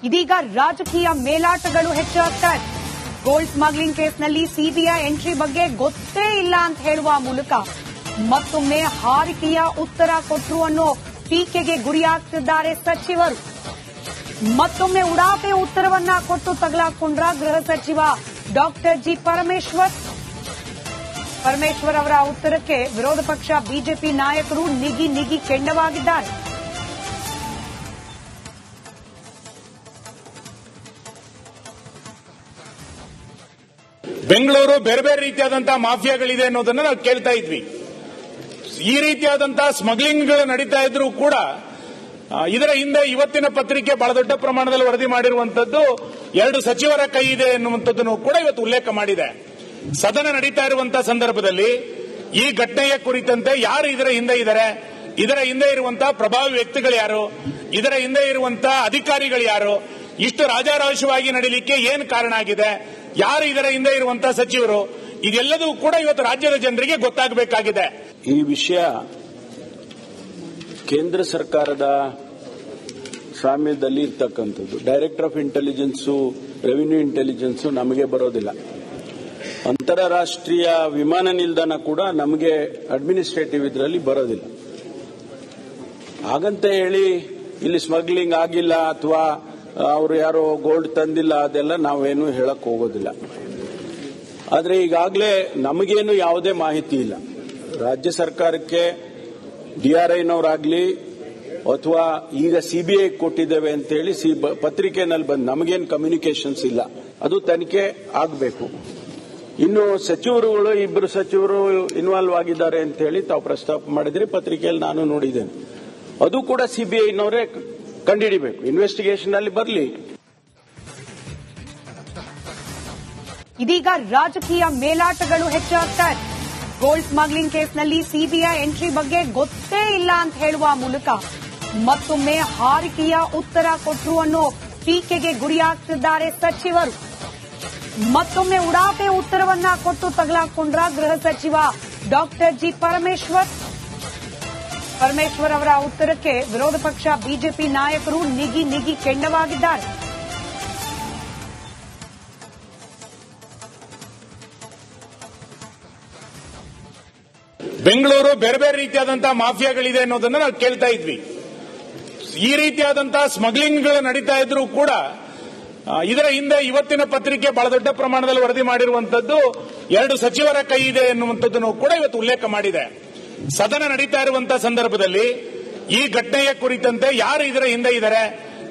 ಇದೀಗ ರಾಜಕೀಯ ಮೇಲಾಟಗಳು ಹೆಚ್ಚಾಗ್ತಾ ಇದೆ. ಗೋಲ್ಡ್ ಸ್ಮಗ್ಲಿಂಗ್ ಕೇಸ್ನಲ್ಲಿ ಸಿಬಿಐ ಎಂಟ್ರಿ ಬಗ್ಗೆ ಗೊತ್ತೇ ಇಲ್ಲ ಅಂತ ಹೇಳುವ ಮೂಲಕ ಮತ್ತೊಮ್ಮೆ ಹಾರಿಕೆಯ ಉತ್ತರ ಕೊಟ್ಟರು ಅನ್ನೋ ಟೀಕೆಗೆ ಗುರಿಯಾಗ್ತಿದ್ದಾರೆ ಸಚಿವರು. ಮತ್ತೊಮ್ಮೆ ಉಡಾಪೆ ಉತ್ತರವನ್ನ ಕೊಟ್ಟು ತಗಲಾಕೊಂಡ್ರ ಗೃಹ ಸಚಿವ ಡಾಕ್ಟರ್ ಜಿ ಪರಮೇಶ್ವರ್ ಅವರ ಉತ್ತರಕ್ಕೆ ವಿರೋಧ ಪಕ್ಷ ಬಿಜೆಪಿ ನಾಯಕರು ನಿಗಿ ಕೆಂಡವಾಗಿದ್ದಾರೆ. ಬೆಂಗಳೂರು ಬೇರೆ ಬೇರೆ ರೀತಿಯಾದಂತಹ ಮಾಫಿಯಾಗಳಿದೆ ಅನ್ನೋದನ್ನ ನಾವು ಕೇಳ್ತಾ ಇದ್ವಿ. ಈ ರೀತಿಯಾದಂತಹ ಸ್ಮಗ್ಲಿಂಗ್ಗಳು ನಡೀತಾ ಇದ್ರೂ ಕೂಡ ಇದರ ಹಿಂದೆ ಇವತ್ತಿನ ಪತ್ರಿಕೆ ಬಹಳ ದೊಡ್ಡ ಪ್ರಮಾಣದಲ್ಲಿ ವರದಿ ಮಾಡಿರುವಂತದ್ದು 2 ಸಚಿವರ ಕೈ ಇದೆ ಎನ್ನುವಂಥದ್ದನ್ನು ಕೂಡ ಇವತ್ತು ಉಲ್ಲೇಖ ಮಾಡಿದೆ. ಸದನ ನಡೀತಾ ಇರುವಂತಹ ಸಂದರ್ಭದಲ್ಲಿ ಈ ಘಟನೆಯ ಕುರಿತಂತೆ ಯಾರು ಇದರ ಹಿಂದೆ ಇದ್ದಾರೆ, ಇದರ ಹಿಂದೆ ಇರುವಂತಹ ಪ್ರಭಾವಿ ವ್ಯಕ್ತಿಗಳು ಯಾರು, ಇದರ ಹಿಂದೆ ಇರುವಂತಹ ಅಧಿಕಾರಿಗಳು ಯಾರು, ಇಷ್ಟು ರಾಜಾರೋಷವಾಗಿ ನಡೀಲಿಕ್ಕೆ ಏನು ಕಾರಣ ಆಗಿದೆ, ಯಾರು ಇದರ ಹಿಂದೆ ಇರುವಂತಹ ಸಚಿವರು, ಇದೆಲ್ಲದೂ ಕೂಡ ಇವತ್ತು ರಾಜ್ಯದ ಜನರಿಗೆ ಗೊತ್ತಾಗಬೇಕಾಗಿದೆ. ಈ ವಿಷಯ ಕೇಂದ್ರ ಸರ್ಕಾರದ ಸ್ವಾಮ್ಯದಲ್ಲಿ ಇರ್ತಕ್ಕಂಥದ್ದು. Director of intelligence, revenue intelligence ನಮಗೆ ಬರೋದಿಲ್ಲ. ಅಂತಾರಾಷ್ಟ್ರೀಯ ವಿಮಾನ ನಿಲ್ದಾಣ ಕೂಡ ನಮಗೆ ಅಡ್ಮಿನಿಸ್ಟ್ರೇಟಿವ್ ಇದರಲ್ಲಿ ಬರೋದಿಲ್ಲ. ಹಾಗಂತ ಹೇಳಿ ಇಲ್ಲಿ ಸ್ಮಗ್ಲಿಂಗ್ ಆಗಿಲ್ಲ ಅಥವಾ ಅವರು ಯಾರೋ ಗೋಲ್ಡ್ ತಂದಿಲ್ಲ ಅದೆಲ್ಲ ನಾವೇನು ಹೇಳಕ್ ಹೋಗೋದಿಲ್ಲ. ಆದರೆ ಈಗಾಗಲೇ ನಮಗೇನು ಯಾವುದೇ ಮಾಹಿತಿ ಇಲ್ಲ. ರಾಜ್ಯ ಸರ್ಕಾರಕ್ಕೆ ಡಿಆರ್ಐನವರಾಗ್ಲಿ ಅಥವಾ ಈಗ ಸಿಬಿಐ ಕೊಟ್ಟಿದ್ದೇವೆ ಅಂತ ಹೇಳಿ ಪತ್ರಿಕೆನಲ್ಲಿ ಬಂದು ನಮಗೇನು ಕಮ್ಯುನಿಕೇಶನ್ಸ್ ಇಲ್ಲ. ಅದು ತನಿಖೆ ಆಗಬೇಕು. ಇನ್ನು ಸಚಿವರುಗಳು 2 ಸಚಿವರು ಇನ್ವಾಲ್ವ್ ಆಗಿದ್ದಾರೆ ಅಂತ ಹೇಳಿ ತಾವು ಪ್ರಸ್ತಾಪ ಮಾಡಿದ್ರೆ ಪತ್ರಿಕೆಯಲ್ಲಿ ನಾನು ನೋಡಿದ್ದೇನೆ. ಅದು ಕೂಡ ಸಿಬಿಐನವರೇ ಕಂಡುಹಿಡಿಬೇಕು, ಇನ್ವೆಸ್ಟಿಗೇಷನ್ ಅಲ್ಲಿ ಬರಲಿ. ಇದೀಗ ರಾಜಕೀಯ ಮೇಲಾಟಗಳು ಹೆಚ್ಚಾಗ್ತಾ ಇದೆ. ಗೋಲ್ಡ್ ಸ್ಮಗ್ಲಿಂಗ್ ಕೇಸ್ನಲ್ಲಿ ಸಿಬಿಐ ಎಂಟ್ರಿ ಬಗ್ಗೆ ಗೊತ್ತೇ ಇಲ್ಲ ಅಂತ ಹೇಳುವ ಮೂಲಕ ಮತ್ತೊಮ್ಮೆ ಹಾರಿಕೆಯ ಉತ್ತರ ಕೊಟ್ಟರು ಅನ್ನೋ ಟೀಕೆಗೆ ಗುರಿಯಾಗ್ತಿದ್ದಾರೆ ಸಚಿವರು. ಮತ್ತೊಮ್ಮೆ ಉಡಾಪೆ ಉತ್ತರವನ್ನ ಕೊಟ್ಟು ತಗಲಾಕೊಂಡ್ರ ಗೃಹ ಸಚಿವ ಡಾಕ್ಟರ್ ಜಿ ಪರಮೇಶ್ವರ್ ಅವರ ಉತ್ತರಕ್ಕೆ ವಿರೋಧ ಪಕ್ಷ ಬಿಜೆಪಿ ನಾಯಕರು ನಿಗಿ ಕೆಂಡವಾಗಿದ್ದಾರೆ. ಬೆಂಗಳೂರು ಬೇರೆ ಬೇರೆ ರೀತಿಯಾದಂತಹ ಮಾಫಿಯಾಗಳಿದೆ ಅನ್ನೋದನ್ನ ನಾವು ಕೇಳ್ತಾ ಇದ್ವಿ. ಈ ರೀತಿಯಾದಂತಹ ಸ್ಮಗ್ಲಿಂಗ್ಗಳು ನಡೀತಾ ಇದ್ರೂ ಕೂಡ ಇದರ ಹಿಂದೆ ಇವತ್ತಿನ ಪತ್ರಿಕೆ ಬಹಳ ದೊಡ್ಡ ಪ್ರಮಾಣದಲ್ಲಿ ವರದಿ ಮಾಡಿರುವಂತದ್ದು 2 ಸಚಿವರ ಕೈ ಇದೆ ಎನ್ನುವಂಥದ್ದನ್ನು ಕೂಡ ಇವತ್ತು ಉಲ್ಲೇಖ ಮಾಡಿದೆ. ಸದನ ನಡೀತಾ ಇರುವಂತಹ ಸಂದರ್ಭದಲ್ಲಿ ಈ ಘಟನೆಯ ಕುರಿತಂತೆ ಯಾರು ಇದರ ಹಿಂದೆ ಇದ್ದಾರೆ,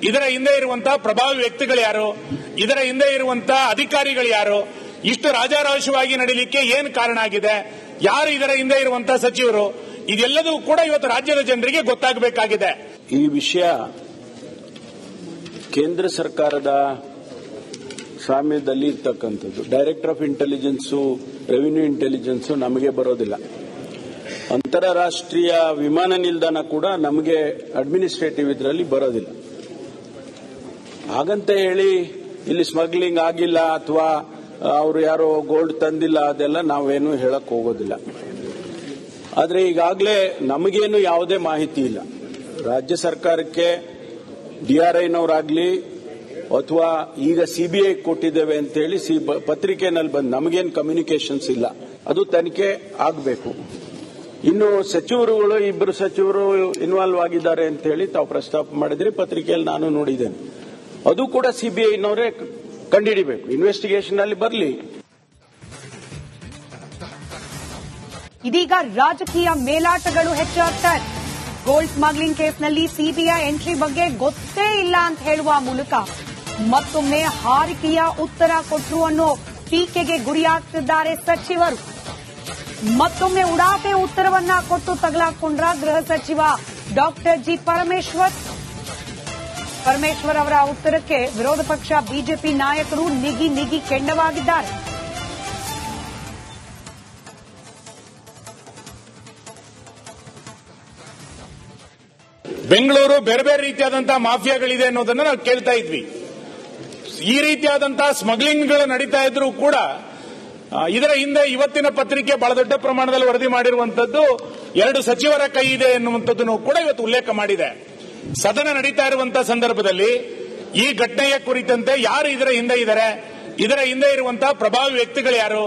ಇದರ ಹಿಂದೆ ಇರುವಂತಹ ಪ್ರಭಾವಿ ವ್ಯಕ್ತಿಗಳು ಯಾರು, ಇದರ ಹಿಂದೆ ಇರುವಂತಹ ಅಧಿಕಾರಿಗಳು ಯಾರು, ಇಷ್ಟು ರಾಜಾರೋಷವಾಗಿ ನಡೀಲಿಕ್ಕೆ ಏನು ಕಾರಣ ಆಗಿದೆ, ಯಾರು ಇದರ ಹಿಂದೆ ಇರುವಂತಹ ಸಚಿವರು, ಇದೆಲ್ಲದೂ ಕೂಡ ಇವತ್ತು ರಾಜ್ಯದ ಜನರಿಗೆ ಗೊತ್ತಾಗಬೇಕಾಗಿದೆ. ಈ ವಿಷಯ ಕೇಂದ್ರ ಸರ್ಕಾರದ ಸ್ವಾಮ್ಯದಲ್ಲಿ ಇರ್ತಕ್ಕಂಥದ್ದು. Director of intelligence, revenue intelligence ನಮಗೆ ಬರೋದಿಲ್ಲ. ಅಂತಾರಾಷ್ಟ್ರೀಯ ವಿಮಾನ ನಿಲ್ದಾಣ ಕೂಡ ನಮಗೆ ಅಡ್ಮಿನಿಸ್ಟ್ರೇಟಿವ್ ಇದರಲ್ಲಿ ಬರೋದಿಲ್ಲ. ಹಾಗಂತ ಹೇಳಿ ಇಲ್ಲಿ ಸ್ಮಗ್ಲಿಂಗ್ ಆಗಿಲ್ಲ ಅಥವಾ ಅವರು ಯಾರೋ ಗೋಲ್ಡ್ ತಂದಿಲ್ಲ ಅದೆಲ್ಲ ನಾವೇನು ಹೇಳಕ್ ಹೋಗೋದಿಲ್ಲ. ಆದರೆ ಈಗಾಗಲೇ ನಮಗೇನು ಯಾವುದೇ ಮಾಹಿತಿ ಇಲ್ಲ. ರಾಜ್ಯ ಸರ್ಕಾರಕ್ಕೆ ಡಿಆರ್ಐನವರಾಗ್ಲಿ ಅಥವಾ ಈಗ ಸಿಬಿಐ ಕೊಟ್ಟಿದ್ದೇವೆ ಅಂತ ಹೇಳಿ ಪತ್ರಿಕೆನಲ್ಲಿ ಬಂದು ನಮಗೇನು ಕಮ್ಯುನಿಕೇಶನ್ಸ್ ಇಲ್ಲ. ಅದು ತನಿಖೆ ಆಗಬೇಕು. ಇನ್ನು ಸಚಿವರುಗಳು 2 ಸಚಿವರು ಇನ್ವಾಲ್ವ್ ಆಗಿದ್ದಾರೆ ಅಂತ ಹೇಳಿ ತಾವು ಪ್ರಸ್ತಾಪ ಮಾಡಿದ್ರೆ ಪತ್ರಿಕೆಯಲ್ಲಿ ನಾನು ನೋಡಿದ್ದೇನೆ. ಅದು ಕೂಡ ಸಿಬಿಐನವರೇ ಕಂಡುಹಿಡಿಬೇಕು, ಇನ್ವೆಸ್ಟಿಗೇಷನ್ ಅಲ್ಲಿ ಬರಲಿ. ಇದೀಗ ರಾಜಕೀಯ ಮೇಲಾಟಗಳು ಹೆಚ್ಚಾಗ್ತಾ ಇದೆ. ಗೋಲ್ಡ್ ಸ್ಮಗ್ಲಿಂಗ್ ಕೇಸ್ನಲ್ಲಿ ಸಿಬಿಐ ಎಂಟ್ರಿ ಬಗ್ಗೆ ಗೊತ್ತೇ ಇಲ್ಲ ಅಂತ ಹೇಳುವ ಮೂಲಕ ಮತ್ತೊಮ್ಮೆ ಹಾರಿಕೆಯ ಉತ್ತರ ಕೊಟ್ಟರು ಅನ್ನೋ ಟೀಕೆಗೆ ಗುರಿಯಾಗ್ತಿದ್ದಾರೆ ಸಚಿವರು. ಮತ್ತೊಮ್ಮೆ ಉಡಾಪೆ ಉತ್ತರವನ್ನ ಕೊಟ್ಟು ತಗಲಾಕೊಂಡ್ರ ಗೃಹ ಸಚಿವ ಡಾಕ್ಟರ್ ಜಿ ಪರಮೇಶ್ವರ್ ಅವರ ಉತ್ತರಕ್ಕೆ ವಿರೋಧ ಪಕ್ಷ ಬಿಜೆಪಿ ನಾಯಕರು ನಿಗಿ ಕೆಂಡವಾಗಿದ್ದಾರೆ. ಬೆಂಗಳೂರು ಬೇರೆ ಬೇರೆ ರೀತಿಯಾದಂತಹ ಮಾಫಿಯಾಗಳಿದೆ ಅನ್ನೋದನ್ನ ನಾವು ಕೇಳ್ತಾ ಇದ್ವಿ. ಈ ರೀತಿಯಾದಂತಹ ಸ್ಮಗ್ಲಿಂಗ್ಗಳು ನಡೀತಾ ಇದ್ರೂ ಕೂಡ ಇದರ ಹಿಂದೆ ಇವತ್ತಿನ ಪತ್ರಿಕೆ ಬಹಳ ದೊಡ್ಡ ಪ್ರಮಾಣದಲ್ಲಿ ವರದಿ ಮಾಡಿರುವಂತದ್ದು 2 ಸಚಿವರ ಕೈ ಇದೆ ಎನ್ನುವಂಥದ್ದನ್ನು ಕೂಡ ಇವತ್ತು ಉಲ್ಲೇಖ ಮಾಡಿದೆ. ಸದನ ನಡೀತಾ ಇರುವಂತಹ ಸಂದರ್ಭದಲ್ಲಿ ಈ ಘಟನೆಯ ಕುರಿತಂತೆ ಯಾರು ಇದರ ಹಿಂದೆ ಇದ್ದಾರೆ, ಇದರ ಹಿಂದೆ ಇರುವಂತಹ ಪ್ರಭಾವಿ ವ್ಯಕ್ತಿಗಳು ಯಾರು,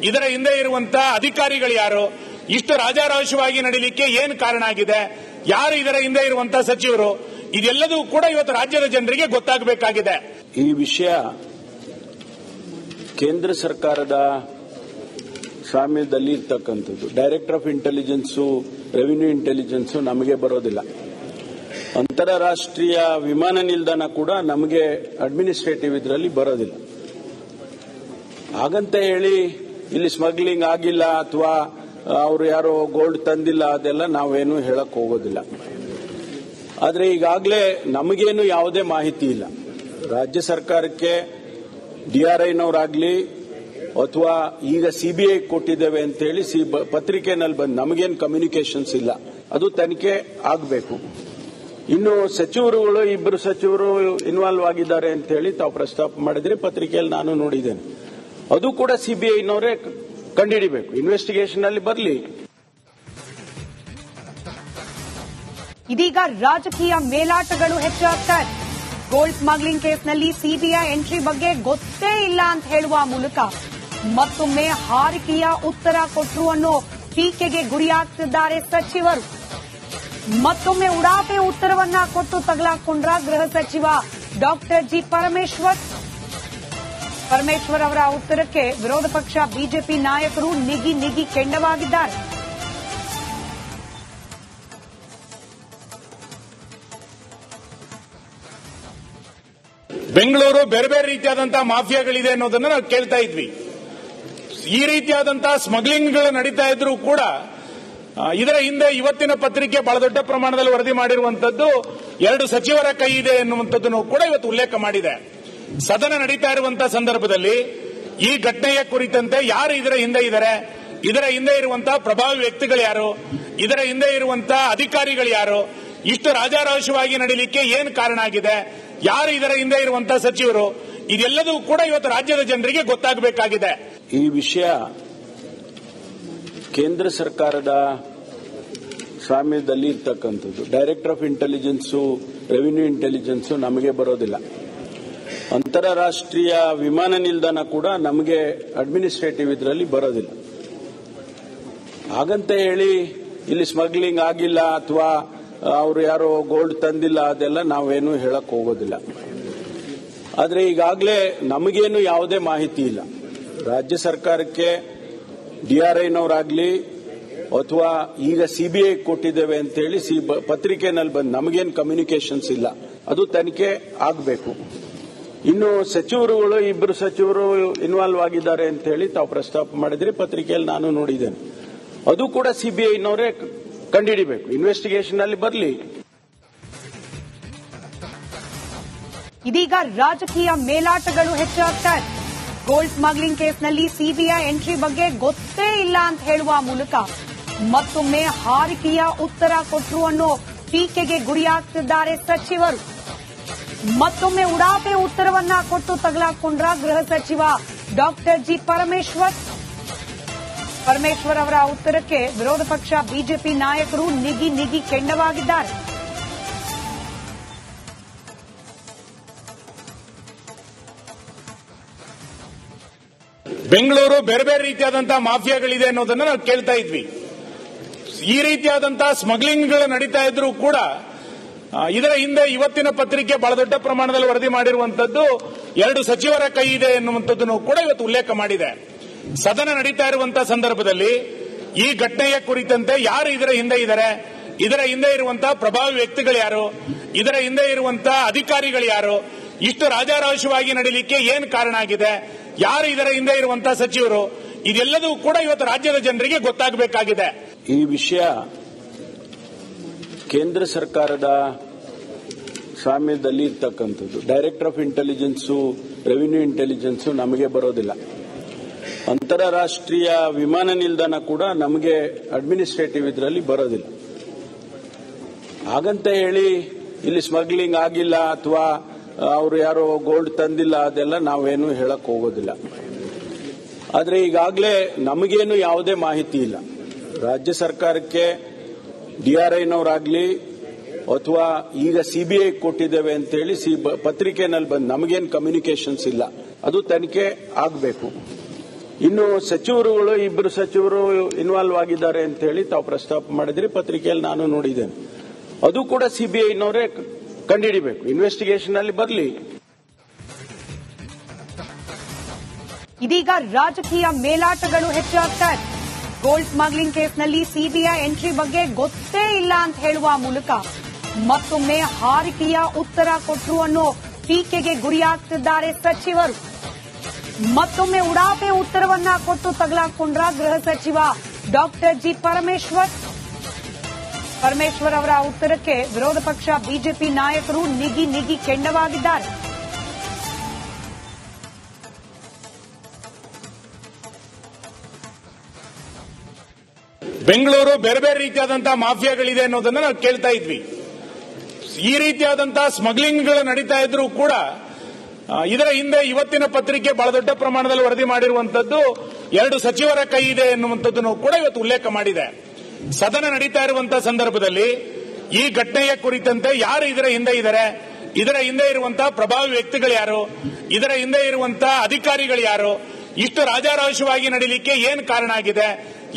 ಇದರ ಹಿಂದೆ ಇರುವಂತಹ ಅಧಿಕಾರಿಗಳು ಯಾರು, ಇಷ್ಟು ರಾಜಾರೋಷವಾಗಿ ನಡೀಲಿಕ್ಕೆ ಏನು ಕಾರಣ ಆಗಿದೆ, ಯಾರು ಇದರ ಹಿಂದೆ ಇರುವಂತಹ ಸಚಿವರು, ಇದೆಲ್ಲದೂ ಕೂಡ ಇವತ್ತು ರಾಜ್ಯದ ಜನರಿಗೆ ಗೊತ್ತಾಗಬೇಕಾಗಿದೆ. ಈ ವಿಷಯ ಕೇಂದ್ರ ಸರ್ಕಾರದ ಸ್ವಾಮ್ಯದಲ್ಲಿ ಇರ್ತಕ್ಕಂಥದ್ದು. Director of intelligence, revenue intelligence ನಮಗೆ ಬರೋದಿಲ್ಲ. ಅಂತಾರಾಷ್ಟ್ರೀಯ ವಿಮಾನ ನಿಲ್ದಾಣ ಕೂಡ ನಮಗೆ ಅಡ್ಮಿನಿಸ್ಟ್ರೇಟಿವ್ ಇದರಲ್ಲಿ ಬರೋದಿಲ್ಲ. ಹಾಗಂತ ಹೇಳಿ ಇಲ್ಲಿ ಸ್ಮಗ್ಲಿಂಗ್ ಆಗಿಲ್ಲ ಅಥವಾ ಅವರು ಯಾರೋ ಗೋಲ್ಡ್ ತಂದಿಲ್ಲ ಅದೆಲ್ಲ ನಾವೇನು ಹೇಳಕ್ ಹೋಗೋದಿಲ್ಲ. ಆದರೆ ಈಗಾಗಲೇ ನಮಗೇನು ಯಾವುದೇ ಮಾಹಿತಿ ಇಲ್ಲ. ರಾಜ್ಯ ಸರ್ಕಾರಕ್ಕೆ DRIನವರಾಗ್ಲಿ ಅಥವಾ ಈಗ CBI ಕೊಟ್ಟಿದ್ದೇವೆ ಅಂತ ಹೇಳಿ ಪತ್ರಿಕೆನಲ್ಲಿ ಬಂದು ನಮಗೇನು ಕಮ್ಯುನಿಕೇಶನ್ಸ್ ಇಲ್ಲ. ಅದು ತನಿಖೆ ಆಗಬೇಕು. ಇನ್ನು ಸಚಿವರುಗಳು, ಇಬ್ಬರು ಸಚಿವರು ಇನ್ವಾಲ್ವ್ ಆಗಿದ್ದಾರೆ ಅಂತ ಹೇಳಿ ತಾವು ಪ್ರಸ್ತಾಪ ಮಾಡಿದ್ರೆ ಪತ್ರಿಕೆಯಲ್ಲಿ ನಾನು ನೋಡಿದ್ದೇನೆ. ಅದು ಕೂಡ CBIನವರೇ ಕಂಡುಹಿಡಿಬೇಕು, ಇನ್ವೆಸ್ಟಿಗೇಷನ್ ಅಲ್ಲಿ ಬರಲಿ. ಇದೀಗ ರಾಜಕೀಯ ಮೇಲಾಟಗಳು ಹೆಚ್ಚಾಗ್ತಾರೆ. ಗೋಲ್ಡ್ ಸ್ಮಗ್ಲಿಂಗ್ ಕೇಸ್ನಲ್ಲಿ ಸಿಬಿಐ ಎಂಟ್ರಿ ಬಗ್ಗೆ ಗೊತ್ತೇ ಇಲ್ಲ ಅಂತ ಹೇಳುವ ಮೂಲಕ ಮತ್ತೊಮ್ಮೆ ಹಾರಿಕೆಯ ಉತ್ತರ ಕೊಟ್ಟರು ಅನ್ನೋ ಟೀಕೆಗೆ ಗುರಿಯಾಗ್ತಿದ್ದಾರೆ ಸಚಿವರು. ಮತ್ತೊಮ್ಮೆ ಉಡಾಫೆ ಉತ್ತರವನ್ನ ಕೊಟ್ಟು ತಗಲಾಕೊಂಡ್ರ ಗೃಹ ಸಚಿವ ಡಾಕ್ಟರ್ ಜಿ ಪರಮೇಶ್ವರ್ ಅವರ ಉತ್ತರಕ್ಕೆ ವಿರೋಧ ಪಕ್ಷ ಬಿಜೆಪಿ ನಾಯಕರು ನಿಗಿ ಕೆಂಡವಾಗಿದ್ದಾರೆ. ಬೆಂಗಳೂರು ಬೇರೆ ಬೇರೆ ರೀತಿಯಾದಂತಹ ಮಾಫಿಯಾಗಳಿದೆ ಅನ್ನೋದನ್ನ ನಾವು ಕೇಳ್ತಾ ಇದ್ವಿ. ಈ ರೀತಿಯಾದಂತಹ ಸ್ಮಗ್ಲಿಂಗ್ಗಳು ನಡೀತಾ ಇದ್ರೂ ಕೂಡ ಇದರ ಹಿಂದೆ ಇವತ್ತಿನ ಪತ್ರಿಕೆ ಬಹಳ ದೊಡ್ಡ ಪ್ರಮಾಣದಲ್ಲಿ ವರದಿ ಮಾಡಿರುವಂತದ್ದು 2 ಸಚಿವರ ಕೈ ಇದೆ ಎನ್ನುವಂಥದ್ದನ್ನು ಕೂಡ ಇವತ್ತು ಉಲ್ಲೇಖ ಮಾಡಿದೆ. ಸದನ ನಡೀತಾ ಇರುವಂತಹ ಸಂದರ್ಭದಲ್ಲಿ ಈ ಘಟನೆಯ ಕುರಿತಂತೆ ಯಾರು ಇದರ ಹಿಂದೆ ಇದ್ದಾರೆ, ಇದರ ಹಿಂದೆ ಇರುವಂತಹ ಪ್ರಭಾವಿ ವ್ಯಕ್ತಿಗಳು ಯಾರು, ಇದರ ಹಿಂದೆ ಇರುವಂತಹ ಅಧಿಕಾರಿಗಳು ಯಾರು, ಇಷ್ಟು ರಾಜಾರೋಷವಾಗಿ ನಡೀಲಿಕ್ಕೆ ಏನು ಕಾರಣ ಆಗಿದೆ, ಯಾರು ಇದರ ಹಿಂದೆ ಇರುವಂತಹ ಸಚಿವರು, ಇದೆಲ್ಲದೂ ಕೂಡ ಇವತ್ತು ರಾಜ್ಯದ ಜನರಿಗೆ ಗೊತ್ತಾಗಬೇಕಾಗಿದೆ. ಈ ವಿಷಯ ಕೇಂದ್ರ ಸರ್ಕಾರದ ಸ್ವಾಮ್ಯದಲ್ಲಿ ಇರ್ತಕ್ಕಂಥದ್ದು. Director of intelligence, revenue intelligence ನಮಗೆ ಬರೋದಿಲ್ಲ. ಅಂತಾರಾಷ್ಟ್ರೀಯ ವಿಮಾನ ನಿಲ್ದಾಣ ಕೂಡ ನಮಗೆ ಅಡ್ಮಿನಿಸ್ಟ್ರೇಟಿವ್ ಇದರಲ್ಲಿ ಬರೋದಿಲ್ಲ. ಹಾಗಂತ ಹೇಳಿ ಇಲ್ಲಿ ಸ್ಮಗ್ಲಿಂಗ್ ಆಗಿಲ್ಲ ಅಥವಾ ಅವರು ಯಾರೋ ಗೋಲ್ಡ್ ತಂದಿಲ್ಲ ಅದೆಲ್ಲ ನಾವೇನು ಹೇಳಕ್ ಹೋಗೋದಿಲ್ಲ. ಆದರೆ ಈಗಾಗಲೇ ನಮಗೇನು ಯಾವುದೇ ಮಾಹಿತಿ ಇಲ್ಲ. ರಾಜ್ಯ ಸರ್ಕಾರಕ್ಕೆ DRIನವರಾಗ್ಲಿ ಅಥವಾ ಈಗ CBI ಕೊಟ್ಟಿದ್ದೇವೆ ಅಂತ ಹೇಳಿ ಪತ್ರಿಕೆನಲ್ಲಿ ಬಂದು ನಮಗೇನು ಕಮ್ಯುನಿಕೇಶನ್ಸ್ ಇಲ್ಲ. ಅದು ತನಿಖೆ ಆಗಬೇಕು. ಇನ್ನು ಸಚಿವರುಗಳು, ಇಬ್ಬರು ಸಚಿವರು ಇನ್ವಾಲ್ವ್ ಆಗಿದ್ದಾರೆ ಅಂತ ಹೇಳಿ ತಾವು ಪ್ರಸ್ತಾಪ ಮಾಡಿದ್ರೆ ಪತ್ರಿಕೆಯಲ್ಲಿ ನಾನು ನೋಡಿದ್ದೇನೆ. ಅದು ಕೂಡ CBIನವರೇ ಕಂಡುಹಿಡಿಬೇಕು, ಇನ್ವೆಸ್ಟಿಗೇಷನ್ ಅಲ್ಲಿ ಬರಲಿ. ಇದೀಗ ರಾಜಕೀಯ ಮೇಲಾಟಗಳು ಹೆಚ್ಚಾಗ್ತಾರೆ. ಗೋಲ್ಡ್ ಸ್ಮಗ್ಲಿಂಗ್ ಕೇಸ್ನಲ್ಲಿ ಸಿಬಿಐ ಎಂಟ್ರಿ ಬಗ್ಗೆ ಗೊತ್ತೇ ಇಲ್ಲ ಅಂತ ಹೇಳುವ ಮೂಲಕ ಮತ್ತೊಮ್ಮೆ ಹಾರಿಕೆಯ ಉತ್ತರ ಕೊಟ್ಟರು ಅನ್ನೋ ಟೀಕೆಗೆ ಗುರಿಯಾಗ್ತಿದ್ದಾರೆ ಸಚಿವರು. ಮತ್ತೊಮ್ಮೆ ಉಡಾಫೆ ಉತ್ತರವನ್ನ ಕೊಟ್ಟು ತಗಲಾಕೊಂಡ್ರ ಗೃಹ ಸಚಿವ ಡಾಕ್ಟರ್ ಜಿ ಪರಮೇಶ್ವರ್ ಅವರ ಉತ್ತರಕ್ಕೆ ವಿರೋಧ ಪಕ್ಷ ಬಿಜೆಪಿ ನಾಯಕರು ನಿಗಿ ಕೆಂಡವಾಗಿದ್ದಾರೆ. ಬೆಂಗಳೂರು ಬೇರೆ ಬೇರೆ ರೀತಿಯಾದಂತಹ ಮಾಫಿಯಾಗಳಿದೆ ಅನ್ನೋದನ್ನ ನಾವು ಕೇಳ್ತಾ ಇದ್ವಿ. ಈ ರೀತಿಯಾದಂತಹ ಸ್ಮಗ್ಲಿಂಗ್ಗಳು ನಡೀತಾ ಇದ್ರೂ ಕೂಡ ಇದರ ಹಿಂದೆ ಇವತ್ತಿನ ಪತ್ರಿಕೆ ಬಹಳ ದೊಡ್ಡ ಪ್ರಮಾಣದಲ್ಲಿ ವರದಿ ಮಾಡಿರುವಂತದ್ದು 2 ಸಚಿವರ ಕೈ ಇದೆ ಎನ್ನುವಂಥದ್ದನ್ನು ಕೂಡ ಇವತ್ತು ಉಲ್ಲೇಖ ಮಾಡಿದೆ. ಸದನ ನಡೀತಾ ಇರುವಂತಹ ಸಂದರ್ಭದಲ್ಲಿ ಈ ಘಟನೆಯ ಕುರಿತಂತೆ ಯಾರು ಇದರ ಹಿಂದೆ ಇದ್ದಾರೆ, ಇದರ ಹಿಂದೆ ಇರುವಂತಹ ಪ್ರಭಾವಿ ವ್ಯಕ್ತಿಗಳು ಯಾರು, ಇದರ ಹಿಂದೆ ಇರುವಂತಹ ಅಧಿಕಾರಿಗಳು ಯಾರು, ಇಷ್ಟು ರಾಜಾರೋಷವಾಗಿ ನಡೀಲಿಕ್ಕೆ ಏನು ಕಾರಣ ಆಗಿದೆ, ಯಾರು ಇದರ ಹಿಂದೆ ಇರುವಂತಹ ಸಚಿವರು, ಇದೆಲ್ಲದೂ ಕೂಡ ಇವತ್ತು ರಾಜ್ಯದ ಜನರಿಗೆ ಗೊತ್ತಾಗಬೇಕಾಗಿದೆ. ಈ ವಿಷಯ ಕೇಂದ್ರ ಸರ್ಕಾರದ ಸ್ವಾಮ್ಯದಲ್ಲಿ ಇರ್ತಕ್ಕಂಥದ್ದು. Director of intelligence, revenue intelligence ನಮಗೆ ಬರೋದಿಲ್ಲ. ಅಂತಾರಾಷ್ಟ್ರೀಯ ವಿಮಾನ ನಿಲ್ದಾಣ ಕೂಡ ನಮಗೆ ಅಡ್ಮಿನಿಸ್ಟ್ರೇಟಿವ್ ಇದರಲ್ಲಿ ಬರೋದಿಲ್ಲ. ಹಾಗಂತ ಹೇಳಿ ಇಲ್ಲಿ ಸ್ಮಗ್ಲಿಂಗ್ ಆಗಿಲ್ಲ ಅಥವಾ ಅವರು ಯಾರೋ ಗೋಲ್ಡ್ ತಂದಿಲ್ಲ ಅದೆಲ್ಲ ನಾವೇನು ಹೇಳಕ್ ಹೋಗೋದಿಲ್ಲ. ಆದರೆ ಈಗಾಗಲೇ ನಮಗೇನು ಯಾವುದೇ ಮಾಹಿತಿ ಇಲ್ಲ. ರಾಜ್ಯ ಸರ್ಕಾರಕ್ಕೆ DRIನವರಾಗ್ಲಿ ಅಥವಾ ಈಗ ಸಿಬಿಐ ಕೊಟ್ಟಿದ್ದೇವೆ ಅಂತೇಳಿ ಪತ್ರಿಕೆನಲ್ಲಿ ಬಂದು ನಮಗೇನು ಕಮ್ಯುನಿಕೇಶನ್ಸ್ ಇಲ್ಲ, ಅದು ತನಿಖೆ ಆಗಬೇಕು. ಇನ್ನು ಸಚಿವರುಗಳು, ಇಬ್ಬರು ಸಚಿವರು ಇನ್ವಾಲ್ವ್ ಆಗಿದ್ದಾರೆ ಅಂತ ಹೇಳಿ ತಾವು ಪ್ರಸ್ತಾಪ ಮಾಡಿದ್ರಿ, ಪತ್ರಿಕೆಯಲ್ಲಿ ನಾನು ನೋಡಿದ್ದೇನೆ. ಅದು ಕೂಡ ಸಿಬಿಐನವರೇ ಕಂಡುಹಿಡಿಬೇಕು, ಇನ್ವೆಸ್ಟಿಗೇಷನ್ ಅಲ್ಲಿ ಬರಲಿ. ಇದೀಗ ರಾಜಕೀಯ ಮೇಲಾಟಗಳು ಹೆಚ್ಚಾಗ್ತಾರೆ. ಗೋಲ್ಡ್ ಸ್ಮಗ್ಲಿಂಗ್ ಕೇಸ್ನಲ್ಲಿ ಸಿಬಿಐ ಎಂಟ್ರಿ ಬಗ್ಗೆ ಗೊತ್ತೇ ಇಲ್ಲ ಅಂತ ಹೇಳುವ ಮೂಲಕ ಮತ್ತೊಮ್ಮೆ ಹಾರಿಕೆಯ ಉತ್ತರ ಕೊಟ್ಟರು ಅನ್ನೋ ಟೀಕೆಗೆ ಗುರಿಯಾಗ್ತಿದ್ದಾರೆ ಸಚಿವರು. ಮತ್ತೊಮ್ಮೆ ಉಡಾಪೆ ಉತ್ತರವನ್ನ ಕೊಟ್ಟು ತಗಲಾಕೊಂಡ್ರ ಗೃಹ ಸಚಿವ ಡಾಕ್ಟರ್ ಜಿ ಪರಮೇಶ್ವರ್ ಅವರ ಉತ್ತರಕ್ಕೆ ವಿರೋಧ ಪಕ್ಷ ಬಿಜೆಪಿ ನಾಯಕರು ನಿಗಿ ಕೆಂಡವಾಗಿದ್ದಾರೆ. ಬೆಂಗಳೂರು ಬೇರೆ ಬೇರೆ ರೀತಿಯಾದಂತಹ ಮಾಫಿಯಾಗಳಿದೆ ಅನ್ನೋದನ್ನ ನಾವು ಕೇಳ್ತಾ ಇದ್ವಿ. ಈ ರೀತಿಯಾದಂತಹ ಸ್ಮಗ್ಲಿಂಗ್ಗಳು ನಡೀತಾ ಇದ್ರೂ ಕೂಡ ಇದರ ಹಿಂದೆ ಇವತ್ತಿನ ಪತ್ರಿಕೆ ಬಹಳ ದೊಡ್ಡ ಪ್ರಮಾಣದಲ್ಲಿ ವರದಿ ಮಾಡಿರುವಂತದ್ದು 2 ಸಚಿವರ ಕೈ ಇದೆ ಎನ್ನುವಂಥದ್ದನ್ನು ಕೂಡ ಇವತ್ತು ಉಲ್ಲೇಖ ಮಾಡಿದೆ. ಸದನ ನಡೀತಾ ಇರುವಂತಹ ಸಂದರ್ಭದಲ್ಲಿ ಈ ಘಟನೆಯ ಕುರಿತಂತೆ ಯಾರು ಇದರ ಹಿಂದೆ ಇದ್ದಾರೆ, ಇದರ ಹಿಂದೆ ಇರುವಂತಹ ಪ್ರಭಾವಿ ವ್ಯಕ್ತಿಗಳು ಯಾರು, ಇದರ ಹಿಂದೆ ಇರುವಂತಹ ಅಧಿಕಾರಿಗಳು ಯಾರು, ಇಷ್ಟು ರಾಜಾರೋಷವಾಗಿ ನಡೀಲಿಕ್ಕೆ ಏನು ಕಾರಣ ಆಗಿದೆ,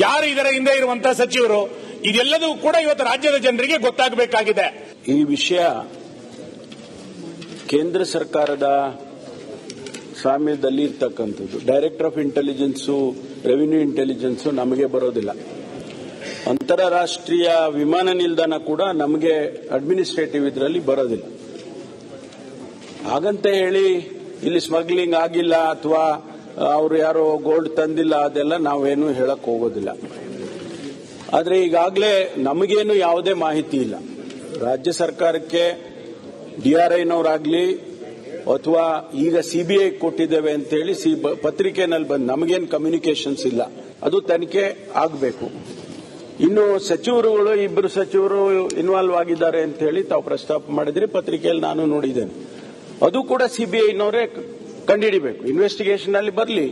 ಯಾರು ಇದರ ಹಿಂದೆ ಇರುವಂತಹ ಸಚಿವರು, ಇದೆಲ್ಲದೂ ಕೂಡ ಇವತ್ತು ರಾಜ್ಯದ ಜನರಿಗೆ ಗೊತ್ತಾಗಬೇಕಾಗಿದೆ. ಈ ವಿಷಯ ಕೇಂದ್ರ ಸರ್ಕಾರದ ಸ್ವಾಮ್ಯದಲ್ಲಿ ಇರ್ತಕ್ಕಂಥದ್ದು. Director of intelligence, revenue intelligence ನಮಗೆ ಬರೋದಿಲ್ಲ. ಅಂತಾರಾಷ್ಟ್ರೀಯ ವಿಮಾನ ನಿಲ್ದಾಣ ಕೂಡ ನಮಗೆ ಅಡ್ಮಿನಿಸ್ಟ್ರೇಟಿವ್ ಇದರಲ್ಲಿ ಬರೋದಿಲ್ಲ. ಹಾಗಂತ ಹೇಳಿ ಇಲ್ಲಿ ಸ್ಮಗ್ಲಿಂಗ್ ಆಗಿಲ್ಲ ಅಥವಾ ಅವರು ಯಾರೋ ಗೋಲ್ಡ್ ತಂದಿಲ್ಲ, ಅದೆಲ್ಲ ನಾವೇನು ಹೇಳಕ್ ಹೋಗೋದಿಲ್ಲ. ಆದರೆ ಈಗಾಗಲೇ ನಮಗೇನು ಯಾವುದೇ ಮಾಹಿತಿ ಇಲ್ಲ. ರಾಜ್ಯ ಸರ್ಕಾರಕ್ಕೆ ಡಿಆರ್ಐನವರಾಗ್ಲಿ ಅಥವಾ ಈಗ ಸಿಬಿಐ ಕೊಟ್ಟಿದ್ದೇವೆ ಅಂತೇಳಿ ಪತ್ರಿಕೆನಲ್ಲಿ ಬಂದು ನಮಗೇನು ಕಮ್ಯುನಿಕೇಶನ್ಸ್ ಇಲ್ಲ, ಅದು ತನಿಖೆ ಆಗಬೇಕು. ಇನ್ನು ಸಚಿವರುಗಳು, ಇಬ್ಬರು ಸಚಿವರು ಇನ್ವಾಲ್ವ್ ಆಗಿದ್ದಾರೆ ಅಂತ ಹೇಳಿ ತಾವು ಪ್ರಸ್ತಾಪ ಮಾಡಿದ್ರಿ, ಪತ್ರಿಕೆಯಲ್ಲಿ ನಾನು ನೋಡಿದ್ದೇನೆ. ಅದು ಕೂಡ ಸಿಬಿಐನವರೇ ಕಂಡುಹಿಡಿಬೇಕು, ಇನ್ವೆಸ್ಟಿಗೇಷನ್ ಅಲ್ಲಿ ಬರಲಿ.